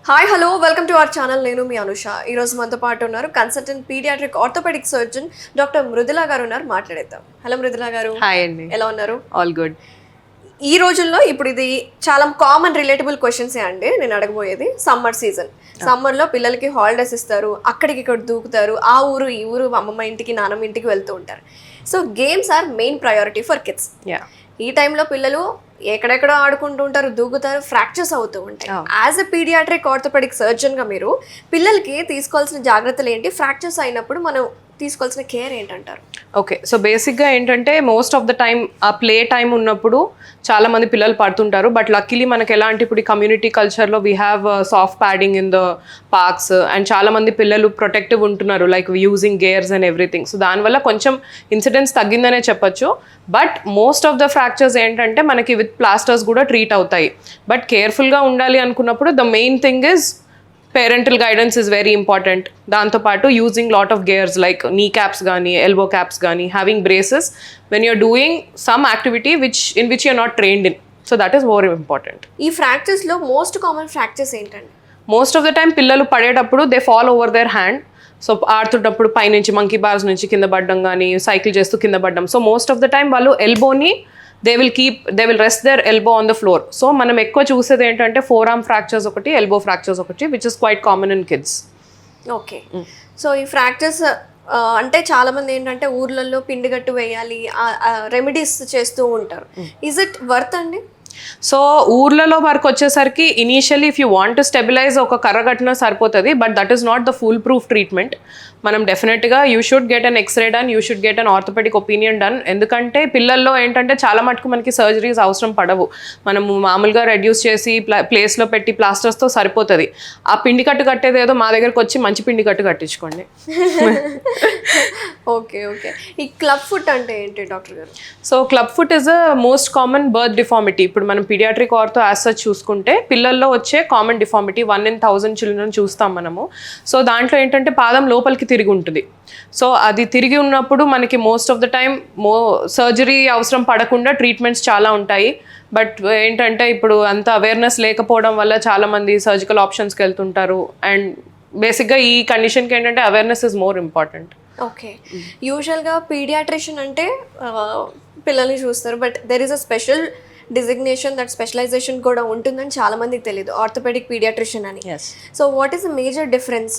Hi hello welcome to our channel. నేను మీ అనుష. ఈరోజు మనతో పాటు ఉన్నారు consultant paediatric orthopaedic surgeon doctor Mridula garu ఉన్నారు. మాట్లాడేద్దాం. హలో మృదులా గారు. హాయ్ అండి. ఎలా ఉన్నారు? All good. ఈ రోజుల్లో ఇప్పుడు ఇది చాలా కామన్ రిలేటబుల్ క్వశ్చన్సే అండి నేను అడగబోయేది. సమ్మర్ సీజన్, సమ్మర్లో పిల్లలకి హాలిడేస్ ఇస్తారు, అక్కడికి ఇక్కడ దూకుతారు, ఆ ఊరు ఈ ఊరు అమ్మమ్మ ఇంటికి నానమ్మ ఇంటికి వెళ్తూ ఉంటారు. So games are main priority for kids. ఈ టైంలో పిల్లలు ఎక్కడెక్కడో ఆడుకుంటూ ఉంటారు, దూకుతారు, ఫ్రాక్చర్స్ అవుతూ ఉంటాయి. యాజ్ ఎ పీడియాట్రిక్ ఆర్థోపెడిక్ సర్జన్గా మీరు పిల్లలకి తీసుకోవాల్సిన జాగ్రత్తలు ఏంటి? ఫ్రాక్చర్స్ అయినప్పుడు మనం తీసుకోవాల్సిన కేర్ ఏంటంటారు? ఓకే, సో బేసిక్గా ఏంటంటే మోస్ట్ ఆఫ్ ద టైం ఆ ప్లే టైం ఉన్నప్పుడు చాలా మంది పిల్లలు పడుతుంటారు. బట్ లక్కీలీ మనకి ఎలాంటి ఇప్పుడు కమ్యూనిటీ కల్చర్లో we have soft padding in the parks and చాలా మంది పిల్లలు ప్రొటెక్టివ్ ఉంటున్నారు, like using gears and everything. So దానివల్ల కొంచెం ఇన్సిడెంట్స్ తగ్గిందనే చెప్పొచ్చు. But most of the fractures ఏంటంటే మనకి విత్ ప్లాస్టర్స్ కూడా ట్రీట్ అవుతాయి. బట్ కేర్ఫుల్గా ఉండాలి అనుకున్నప్పుడు the main thing is parental guidance is very important. దాంతోపాటు using lot of gears like knee caps కానీ ఎల్బో క్యాప్స్ కానీ, having braces when you're doing some activity in which you're not trained in. So that is more important. ఈ ఫ్రాక్చర్స్లో most common fractures ఏంటండి? Most of the time పిల్లలు పడేటప్పుడు they fall over their hand. So ఆడుతున్నప్పుడు పైనుంచి monkey bars నుంచి కింద పడడం కానీ, సైకిల్ చేస్తూ కింద పడడం. So most of the time వాళ్ళు ఎల్బోని they will rest there elbow on the floor. So మనం ఎక్కువ చూసేది ఏంటంటే ఫోర్ ఆర్మ్ ఫ్రాక్చర్స్ ఒకటి, ఎల్బో ఫ్రాక్చర్స్ ఒకటి, which is quite common in kids. Okay, so ఈ ఫ్రాక్చర్స్ అంటే చాలా మంది ఏంటంటే ఊర్లలో పిండిగట్టు వేయాలి, రెమెడీస్ చేస్తూ ఉంటారు. ఈజ్ ఇట్ వర్త్ అండి? సో ఊర్లలో వరకు వచ్చేసరికి initially if you want to stabilise ఒక కర్ర కట్టినా సరిపోతుంది. But that is not the full proof treatment. మనం డెఫినెట్గా you should get an X-ray done, you should get an orthopaedic opinion done. ఎందుకంటే పిల్లల్లో ఏంటంటే చాలా మటుకు మనకి సర్జరీస్ అవసరం పడవు. మనము మామూలుగా రెడ్యూస్ చేసి ప్లేస్లో పెట్టి ప్లాస్టర్స్తో సరిపోతుంది. ఆ పిండి కట్టు కట్టేది ఏదో మా దగ్గరకు వచ్చి మంచి పిండి కట్టు కట్టించుకోండి. ఓకే ఓకే, ఈ క్లబ్ ఫుట్ అంటే ఏంటి డాక్టర్ గారు? So club foot is a most common birth deformity. ఇప్పుడు మనం పీడియాట్రిక్ ఆర్థో యాజ్ సచ్ చూసుకుంటే పిల్లల్లో వచ్చే కామన్ డిఫార్మిటీ 1 in 1000 చిల్డ్రన్ చూస్తాం మనము. సో దాంట్లో ఏంటంటే పాదం లోపలికి తిరిగి ఉంటుంది. సో అది తిరిగి ఉన్నప్పుడు మనకి most of the time surgery అవసరం పడకుండా ట్రీట్మెంట్స్ చాలా ఉంటాయి. బట్ ఏంటంటే ఇప్పుడు అంత అవేర్నెస్ లేకపోవడం వల్ల చాలామంది సర్జికల్ ఆప్షన్స్కి వెళ్తుంటారు. అండ్ బేసిక్గా ఈ కండిషన్కి ఏంటంటే awareness is more important. Okay, యూజువల్గా పీడియాట్రిషియన్ అంటే పిల్లల్ని చూస్తారు, but there is a special designation, that specialisation కూడా ఉంటుందని చాలా మందికి తెలియదు, ఆర్థోపెడిక్ పీడియాట్రిషియన్ అని. So what is the major difference?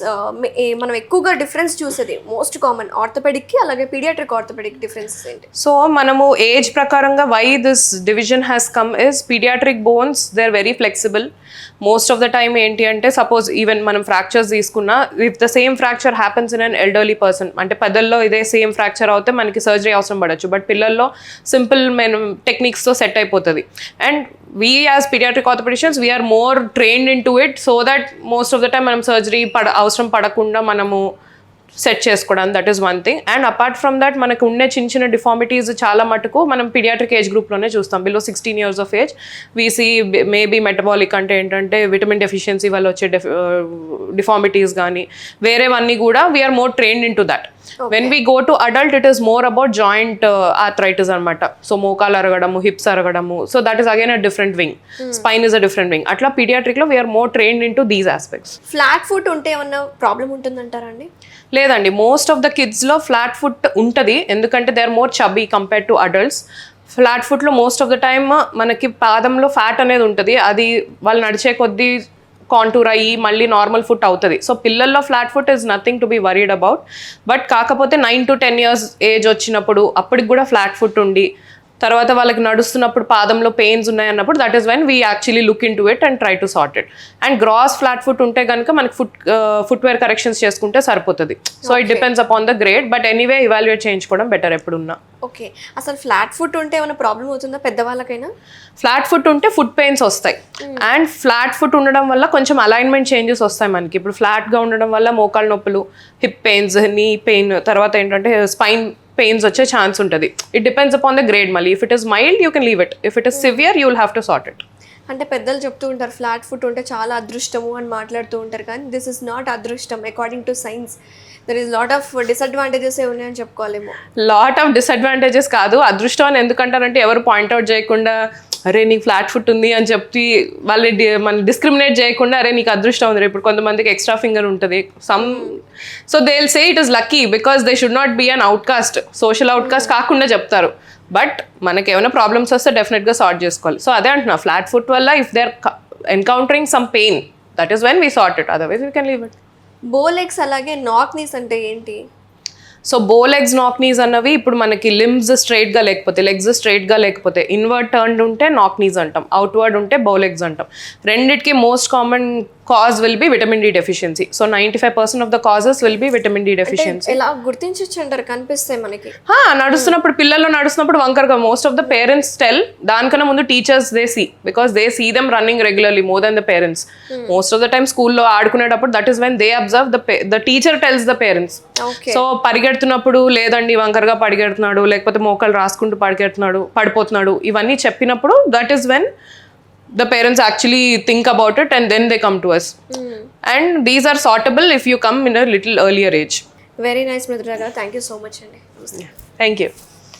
మనం ఎక్కువగా డిఫరెన్స్ చూసేది మోస్ట్ కామన్ ఆర్థోపెడిక్కి అలాగే పీడియాట్రిక్ ఆర్థోపెడిక్ డిఫరెన్సెస్ ఏంటి? సో మనము ఏజ్ ప్రకారంగా why this division has come is paediatric bones they are very flexible. Most of the time ఏంటి అంటే సపోజ్ ఈవెన్ మనం ఫ్రాక్చర్స్ తీసుకున్నా, if the same fracture happens in an elderly person, అంటే పెద్దల్లో ఇదే same fracture అవుతే మనకి surgery అవసరం పడవచ్చు. బట్ పిల్లల్లో సింపుల్ టెక్నిక్స్తో సెట్ అయిపోతుంది. And we as pediatric orthopedicians we are more trained into it so that most of the time మనం surgery అవసరం పడకుండా మనము సెట్ చేసుకోవడం. That is one thing. And apart from that మనకు ఉండే చిన్న చిన్న డిఫార్మిటీస్ చాలా మటుకు మనం పీడియాట్రిక్ ఏజ్ గ్రూప్లోనే చూస్తాం. Below 16 years of age VC maybe metabolic అంటే ఏంటంటే విటమిన్ డెఫిషియన్సీ వల్ల వచ్చే డిఫార్మిటీస్ కానీ వేరేవన్నీ కూడా we are more trained in to that. When we go to adult it is more about joint arthritis అనమాట. సో మోకాలు అరగడము, హిప్స్ అరగడము. So that is again a different wing. Spine is a different wing. అట్లా పీడియాట్రిక్లో we are more trained in to these aspects. Flat foot ఉంటే ఏమన్నా problem ఉంటుందంటారా అండి? లేదండి, మోస్ట్ ఆఫ్ ద కిడ్స్లో ఫ్లాట్ ఫుట్ ఉంటుంది. ఎందుకంటే they are more chubby compare to adults. Flat ఫుట్లో మోస్ట్ ఆఫ్ ద టైమ్ మనకి పాదంలో ఫ్యాట్ అనేది ఉంటుంది. అది వాళ్ళు నడిచే కొద్దీ కాంటూర్ అయ్యి మళ్ళీ నార్మల్ ఫుట్ అవుతుంది. సో పిల్లల్లో flat foot is nothing to be worried about. But కాకపోతే 9 to 10 years ఏజ్ వచ్చినప్పుడు అప్పటికి కూడా ఫ్లాట్ ఫుట్ ఉండి తర్వాత వాళ్ళకి నడుస్తున్నప్పుడు పాదంలో పెయిన్స్ ఉన్నాయి అన్నప్పుడు that is when we actually look into it and try to sort it. And gross flat foot ఉంటే కనుక మనకి ఫుట్వేర్ కరెక్షన్స్ చేసుకుంటే సరిపోతుంది. So it depends upon the grade. But anyway evaluate చేయించుకోవడం బెటర్ ఎప్పుడున్నా. Okay, అసలు flat foot ఉంటే ఏమైనా ప్రాబ్లం అవుతుందా పెద్దవాళ్ళకైనా? ఫ్లాట్ ఫుట్ ఉంటే ఫుట్ పెయిన్స్ వస్తాయి. అండ్ ఫ్లాట్ ఫుట్ ఉండడం వల్ల కొంచెం అలైన్మెంట్ చేంజెస్ వస్తాయి మనకి. ఇప్పుడు ఫ్లాట్గా ఉండడం వల్ల మోకాళ్ళ నొప్పులు, హిప్ పెయిన్స్, నీ పెయిన్, తర్వాత ఏంటంటే స్పైన్ పెయిన్స్ వచ్చే ఛాన్స్ ఉంటుంది. It depends upon the grade. మళ్ళీ if it is mild you can leave it, if it is severe you will have to sort it. అంటే పెద్దలు చెప్తూ ఉంటారు ఫ్లాట్ ఫుట్ ఉంటే చాలా అదృష్టము అని మాట్లాడుతూ ఉంటారు, కానీ దిస్ ఇస్ నాట్ అదృష్టం according to science. There is lot of disadvantages ఉన్నాయని చెప్పుకోవాలేమో. లాట్ ఆఫ్ డిసడ్వాంటేజెస్ కాదు, అదృష్టం అని ఎందుకంటారంటే ఎవరు పాయింట్అవుట్ చేయకుండా అరే నీకు ఫ్లాట్ ఫుట్ ఉంది అని చెప్పి వాళ్ళు మనం డిస్క్రిమినేట్ చేయకుండా అరే నీకు అదృష్టం ఉంది. ఇప్పుడు కొంతమందికి ఎక్స్ట్రా ఫింగర్ ఉంటుంది so they will say it is lucky because they should not be an outcast, social outcast కాకుండా చెప్తారు. బట్ మనకి ఏమైనా ప్రాబ్లమ్స్ వస్తే డెఫినెట్గా సార్ట్ చేసుకోవాలి. సో అదే అంటున్నా, ఫ్లాట్ ఫుట్ వల్ల if they are encountering some pain that is when we sort it, otherwise we can leave it. Bow legs అలాగే నాక్ నీస్ అంటే ఏంటి? సో బో లెగ్స్ నాక్ నీస్ అన్నవి ఇప్పుడు మనకి లిమ్స్ స్ట్రైట్గా లేకపోతే, లెగ్స్ స్ట్రైట్గా లేకపోతే, ఇన్వర్డ్ టర్న్డ్ ఉంటే నాక్ నీస్ అంటాం, అవుట్వర్డ్ ఉంటే బో లెగ్స్ అంటాం. రెండిటికి most common cause will be vitamin D deficiency. So 95% of the causes will be vitamin D deficiency. ఎలా గుర్తించొచ్చు అంటారు? కనిపిస్తాయి మనకి నడుస్తున్నప్పుడు, పిల్లలు నడుస్తున్నప్పుడు వంకరగా most of the parents tell, దానికన్నా ముందు teachers they see because they see them running regularly more than the parents. Most of the time స్కూల్లో ఆడుకునేటప్పుడు that is when they observe the teacher tells the parents. So పరిగెడుతున్నప్పుడు లేదండి వంకరగా పరిగెడుతున్నాడు, లేకపోతే మోకాలు రాసుకుంటూ పడిపోతున్నాడు, ఇవన్నీ చెప్పినప్పుడు that is when the parents actually think about it and then they come to us. And these are sortable if you come in a little earlier age. Very nice Mridula గారు, thank you so much అండి. Thank you.